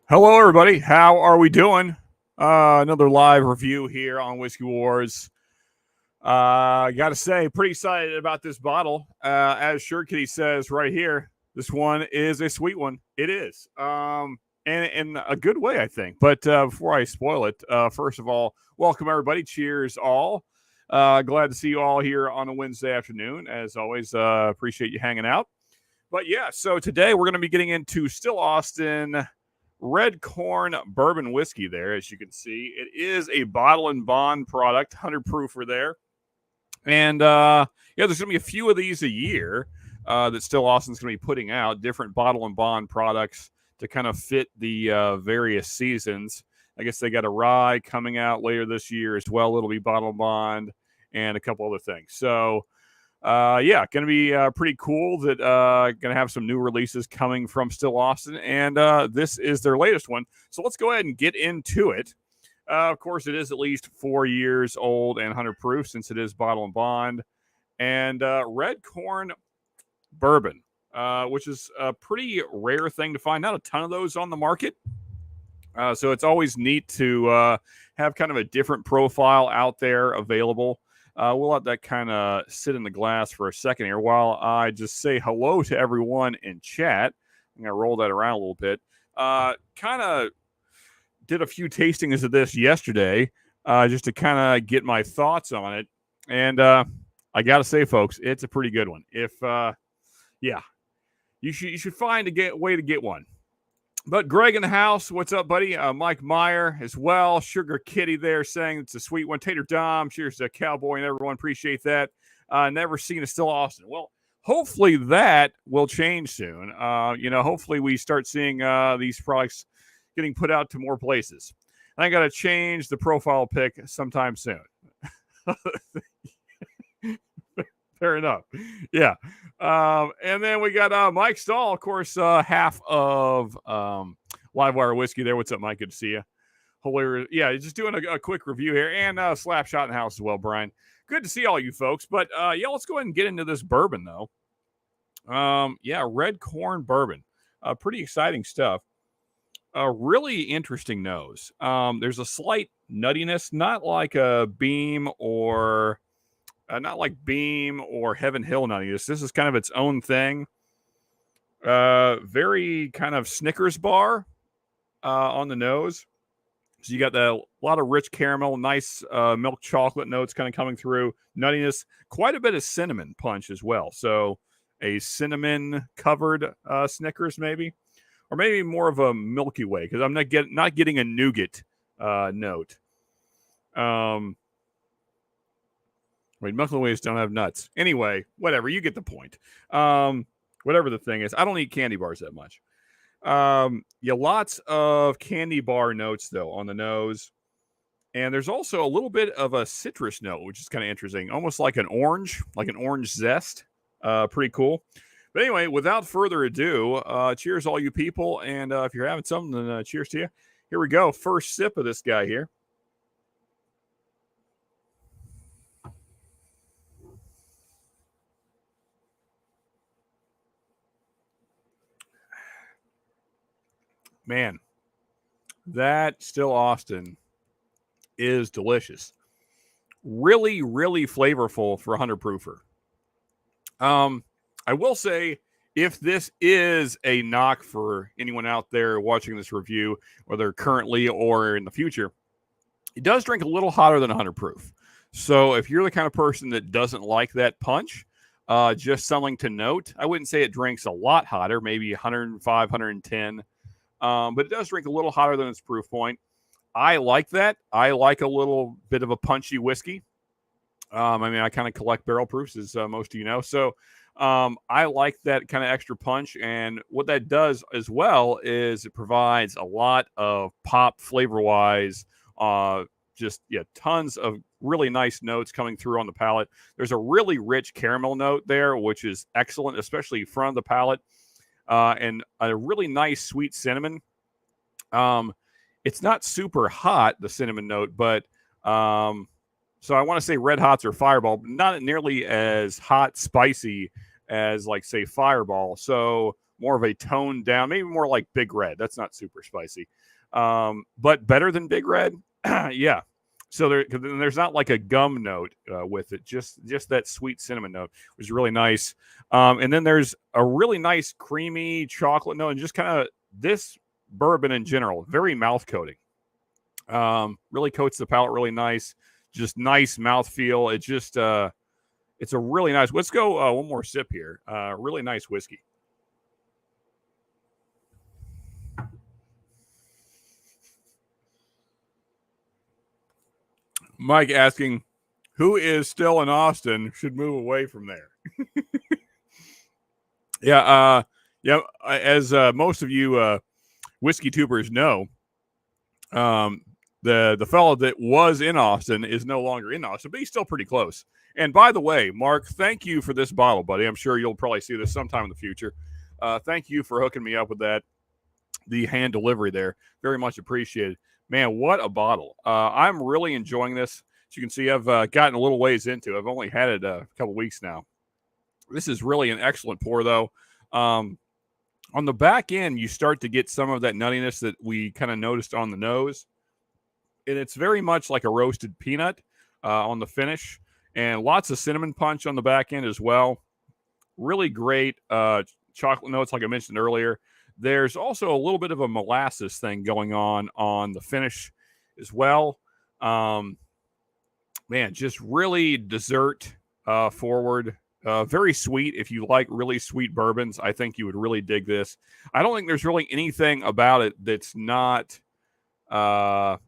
Hello, everybody. How are we doing? Another live review here on Whiskey Wars. Got to say, pretty excited about this bottle. As Sure Kitty says right here, this one is a sweet one. It is, and in a good way, I think. But before I spoil it, first of all, welcome everybody. Cheers, all. Glad to see you all here on a Wednesday afternoon. As always, appreciate you hanging out. But yeah, so today we're going to be getting into Still Austin Red Corn Bourbon Whiskey there, as you can see. It is a bottle and bond product, 100 proofer there. And yeah, there's going to be a few of these a year that Still Austin's going to be putting out, different bottle and bond products to kind of fit the various seasons. I guess they got a rye coming out later this year as well. It'll be bottle and bond and a couple other things. So yeah, going to be pretty cool that going to have some new releases coming from Still Austin, and this is their latest one. So let's go ahead and get into it. Of course, it is at least 4 years old and 100 proof since it is bottle and bond. And red corn bourbon, which is a pretty rare thing to find. Not a ton of those on the market. So it's always neat to have kind of a different profile out there available. We'll let that kind of sit in the glass for a second here while I just say hello to everyone in chat. I'm going to roll that around a little bit. Kind of did a few tastings of this yesterday just to kind of get my thoughts on it. And I got to say, folks, it's a pretty good one. Yeah, you should find a way to get one. But Greg in the house, what's up, buddy? Mike Meyer as well. Sugar Kitty there saying it's a sweet one. Tater Dom, cheers to Cowboy and everyone. Appreciate that. Never seen a Still Austin. Well, hopefully that will change soon. Hopefully we start seeing these products getting put out to more places. I got to change the profile pic sometime soon. Fair enough. Yeah. And then we got Mike Stahl, of course, half of Livewire Whiskey there. What's up, Mike? Good to see you. Hilarious. Yeah, just doing a quick review here. And Slapshot in the house as well, Brian. Good to see all you folks. But yeah, let's go ahead and get into this bourbon, though. Yeah, red corn bourbon. Pretty exciting stuff. Really interesting nose. There's a slight nuttiness, not like a Beam or... not like Beam or Heaven Hill nuttiness. This is kind of its own thing. Very kind of Snickers bar on the nose. So you got a lot of rich caramel, nice milk chocolate notes kind of coming through. Nuttiness, quite a bit of cinnamon punch as well. So a cinnamon covered Snickers maybe, or maybe more of a Milky Way because I'm not getting a nougat note. Wait, Milky Ways don't have nuts. Anyway, whatever. You get the point. Whatever the thing is. I don't eat candy bars that much. Yeah, lots of candy bar notes, though, on the nose. And there's also a little bit of a citrus note, which is kind of interesting. Almost like an orange zest. Pretty cool. But anyway, without further ado, cheers all you people. And if you're having something, then cheers to you. Here we go. First sip of this guy here. Man, that Still Austin is delicious. Really, really flavorful for a 100 proofer. I will say, if this is a knock for anyone out there watching this review, whether currently or in the future, it does drink a little hotter than 100 proof. So if you're the kind of person that doesn't like that punch, just something to note, I wouldn't say it drinks a lot hotter, maybe 105, 110. But it does drink a little hotter than its proof point. I like that. I like a little bit of a punchy whiskey. I kind of collect barrel proofs, as most of you know. So I like that kind of extra punch. And what that does as well is it provides a lot of pop flavor-wise. Tons of really nice notes coming through on the palate. There's a really rich caramel note there, which is excellent, especially front of the palate. And a really nice sweet cinnamon. It's not super hot, the cinnamon note, but so I want to say Red Hots or Fireball, but not nearly as hot, spicy as, like, say, Fireball. So more of a toned down, maybe more like Big Red. That's not super spicy, but better than Big Red. Yeah. So there's not like a gum note with it, just that sweet cinnamon note, which is really nice. And then there's a really nice creamy chocolate note, and just kind of this bourbon in general, very mouth coating. Really coats the palate really nice, just nice mouth feel. It just it's a really nice. Let's go one more sip here. Really nice whiskey. Mike asking, who is still in Austin should move away from there. Yeah, as most of you whiskey tubers know, the fellow that was in Austin is no longer in Austin, but he's still pretty close. And by the way, Mark, thank you for this bottle, buddy. I'm sure you'll probably see this sometime in the future. Thank you for hooking me up with that. The hand delivery there. Very much appreciated. Man, what a bottle. I'm really enjoying this. As you can see, I've gotten a little ways into it. I've only had it a couple weeks now. This is really an excellent pour, though. On the back end, you start to get some of that nuttiness that we kind of noticed on the nose. And it's very much like a roasted peanut on the finish. And lots of cinnamon punch on the back end as well. Really great chocolate notes, like I mentioned earlier. There's also a little bit of a molasses thing going on the finish as well. Man, just really dessert forward. Very sweet. If you like really sweet bourbons, I think you would really dig this. I don't think there's really anything about it that's not that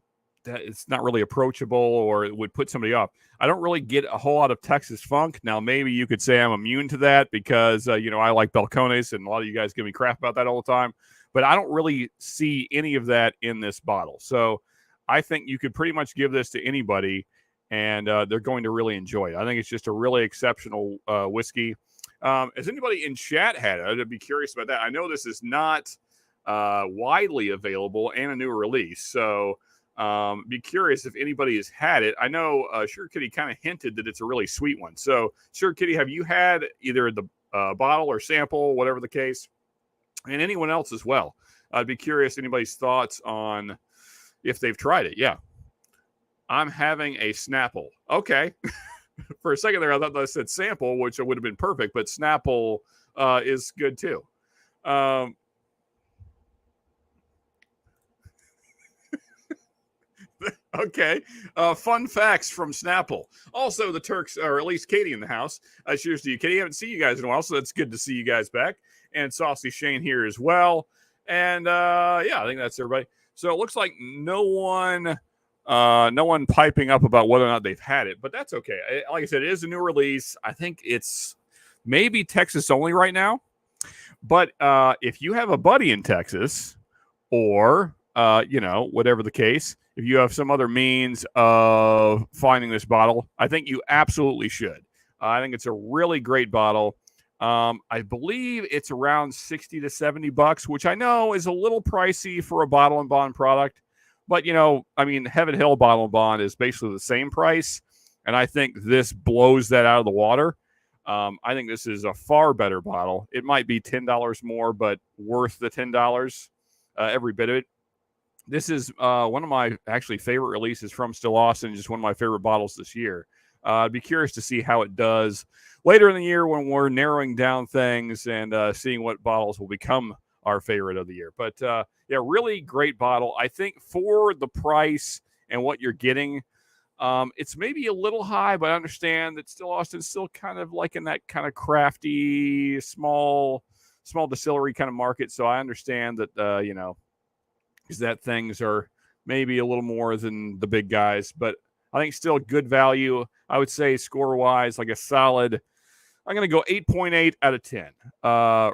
it's not really approachable or it would put somebody off. I don't really get a whole lot of Texas funk. Now, maybe you could say I'm immune to that because, I like Balcones, and a lot of you guys give me crap about that all the time. But I don't really see any of that in this bottle. So I think you could pretty much give this to anybody, and they're going to really enjoy it. I think it's just a really exceptional whiskey. Has anybody in chat had it? I'd be curious about that. I know this is not widely available and a new release. So be curious if anybody has had it. I know Sure Kitty kind of hinted that it's a really sweet one. So Sure Kitty, have you had either the bottle or sample, whatever the case, and anyone else as well? I'd be curious anybody's thoughts on if they've tried it. Yeah. I'm having a Snapple. Okay. For a second there, I thought that said sample, which would have been perfect, but Snapple is good too. Okay. Fun facts from Snapple. Also, the Turks, or at least Katie in the house. Cheers to you, Katie. I haven't seen you guys in a while, so that's good to see you guys back. And Saucy Shane here as well. And I think that's everybody. So it looks like no one piping up about whether or not they've had it, but that's okay. Like I said, it is a new release. I think it's maybe Texas only right now. But if you have a buddy in Texas or, whatever the case, if you have some other means of finding this bottle, I think you absolutely should. I think it's a really great bottle. I believe it's around $60 to $70, which I know is a little pricey for a bottle and bond product. But, Heaven Hill Bottle and Bond is basically the same price. And I think this blows that out of the water. I think this is a far better bottle. It might be $10 more, but worth the $10, every bit of it. This is one of my actually favorite releases from Still Austin, just one of my favorite bottles this year. I'd be curious to see how it does later in the year when we're narrowing down things and seeing what bottles will become our favorite of the year. But, really great bottle. I think for the price and what you're getting, it's maybe a little high, but I understand that Still Austin's still kind of like in that kind of crafty, small distillery kind of market. So I understand that, is that things are maybe a little more than the big guys, but I think still good value. I would say score-wise, like a solid, I'm going to go 8.8 out of 10.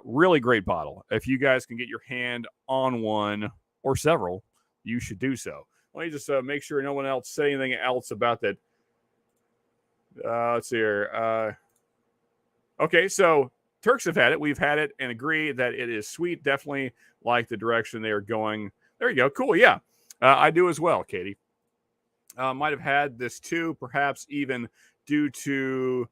Really great bottle. If you guys can get your hand on one or several, you should do so. Let me just make sure no one else said anything else about that. Let's see here. Okay, so Turks have had it. We've had it and agree that it is sweet. Definitely like the direction they are going. There you go. Cool. Yeah, I do as well, Katie. Might have had this too, perhaps even due to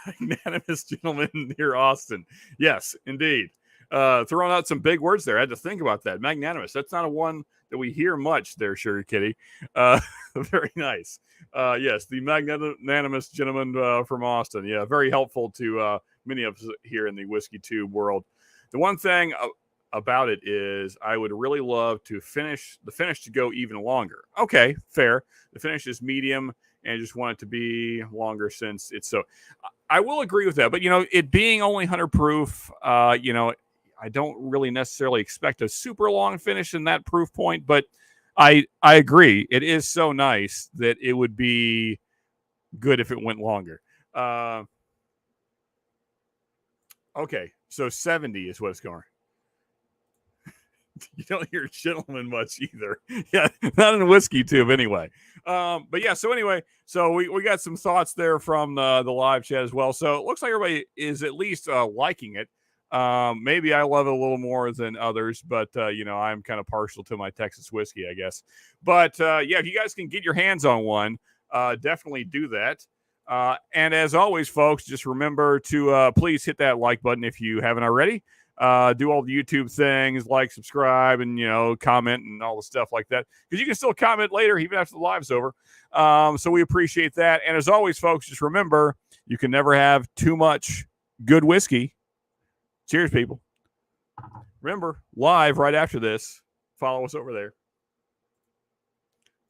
Magnanimous gentleman near Austin. Yes, indeed. Throwing out some big words there. I had to think about that. Magnanimous. That's not a one that we hear much there, Sugar Kitty. Very nice. Yes, the magnanimous gentleman from Austin. Yeah, very helpful to many of us here in the Whiskey Tube world. The one thing about it is I would really love to finish to go even longer. Okay, fair. The finish is medium and I just want it to be longer since it's so. I will agree with that, but it being only 100 proof, I don't really necessarily expect a super long finish in that proof point, but I agree. It is so nice that it would be good if it went longer. Okay, so 70 is what it's going. You don't hear gentlemen much either. Yeah, not in a Whiskey Tube anyway. But yeah, so anyway, so we got some thoughts there from the live chat as well. So it looks like everybody is at least liking it. Maybe I love it a little more than others, but I'm kind of partial to my Texas whiskey, I guess. But yeah, if you guys can get your hands on one, definitely do that. And as always, folks, just remember to please hit that like button if you haven't already. Do all the YouTube things, like, subscribe, and comment and all the stuff like that, because you can still comment later even after the live's over. So we appreciate that. And as always, folks, just remember you can never have too much good whiskey. Cheers, people. Remember, live right after this. Follow us over there.